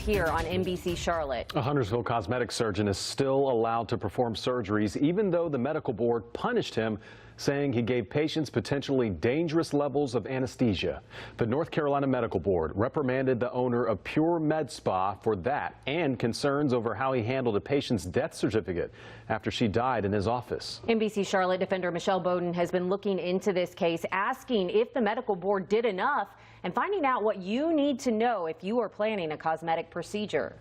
here on NBC Charlotte. A Huntersville cosmetic surgeon is still allowed to perform surgeries, even though the medical board punished him, saying he gave patients potentially dangerous levels of anesthesia. The North Carolina Medical Board reprimanded the owner of Pure Med Spa for that and concerns over how he handled a patient's death certificate after she died in his office. NBC Charlotte defender Michelle Bowden has been looking into this case, asking if the medical board did enough and finding out what you need to know if you are planning a cosmetic procedure.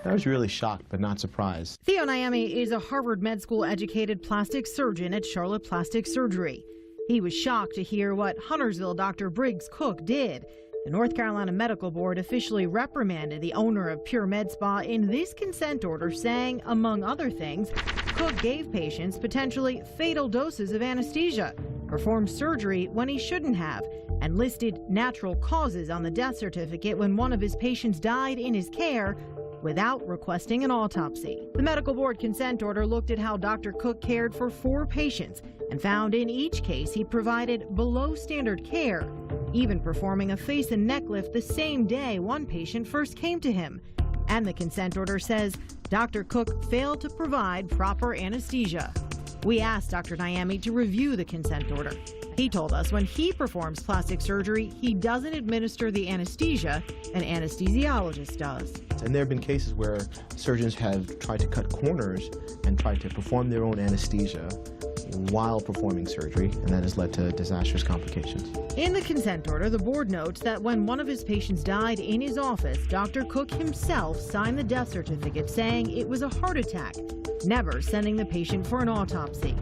I was really shocked, but not surprised. Theo Nyame is a Harvard Med School educated plastic surgeon at Charlotte Plastic Surgery. He was shocked to hear what Huntersville Dr. Briggs Cook did. The North Carolina Medical Board officially reprimanded the owner of Pure Med Spa in this consent order, saying, among other things, Cook gave patients potentially fatal doses of anesthesia, performed surgery when he shouldn't have, and listed natural causes on the death certificate when one of his patients died in his care without requesting an autopsy. The medical board consent order looked at how Dr. Cook cared for 4 patients and found in each case he provided below standard care, even performing a face and neck lift the same day one patient first came to him. And the consent order says Dr. Cook failed to provide proper anesthesia. We asked Dr. Nyame to review the consent order. He told us when he performs plastic surgery, he doesn't administer the anesthesia, an anesthesiologist does. And there have been cases where surgeons have tried to cut corners and tried to perform their own anesthesia while performing surgery, and that has led to disastrous complications. In the consent order, the board notes that when one of his patients died in his office, Dr. Cook himself signed the death certificate saying it was a heart attack, never sending the patient for an autopsy.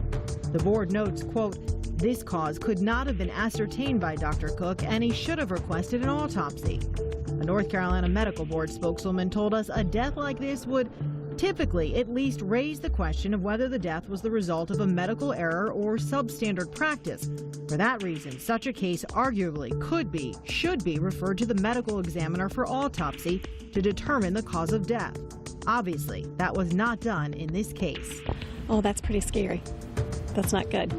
The board notes, quote, this cause could not have been ascertained by Dr. Cook and he should have requested an autopsy. A North Carolina Medical Board spokeswoman told us a death like this would typically at least raise the question of whether the death was the result of a medical error or substandard practice. For that reason, such a case arguably should be referred to the medical examiner for autopsy to determine the cause of death. Obviously, that was not done in this case. Oh, that's pretty scary. That's not good.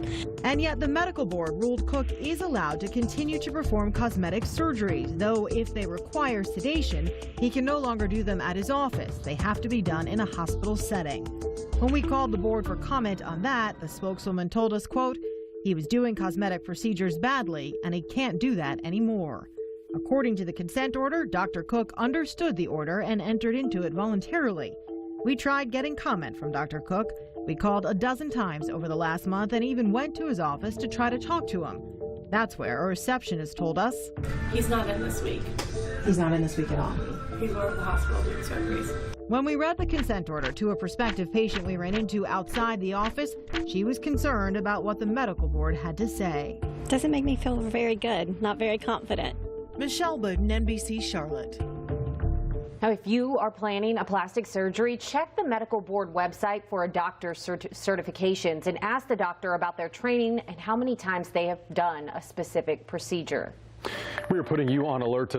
And yet the medical board ruled Cook is allowed to continue to perform cosmetic surgeries, though if they require sedation, he can no longer do them at his office. They have to be done in a hospital setting. When we called the board for comment on that, the spokeswoman told us, quote, he was doing cosmetic procedures badly and he can't do that anymore. According to the consent order, Dr. Cook understood the order and entered into it voluntarily. We tried getting comment from Dr. Cook. We called a dozen times over the last month and even went to his office to try to talk to him. That's where a receptionist told us. He's not in this week. He's not in this week at all. He's over at the hospital doing surgeries. When we read the consent order to a prospective patient we ran into outside the office, she was concerned about what the medical board had to say. Doesn't make me feel very good, not very confident. Michelle Bowden, NBC Charlotte. Now, if you are planning a plastic surgery, check the medical board website for a doctor's certifications and ask the doctor about their training and how many times they have done a specific procedure. We are putting you on alert tonight.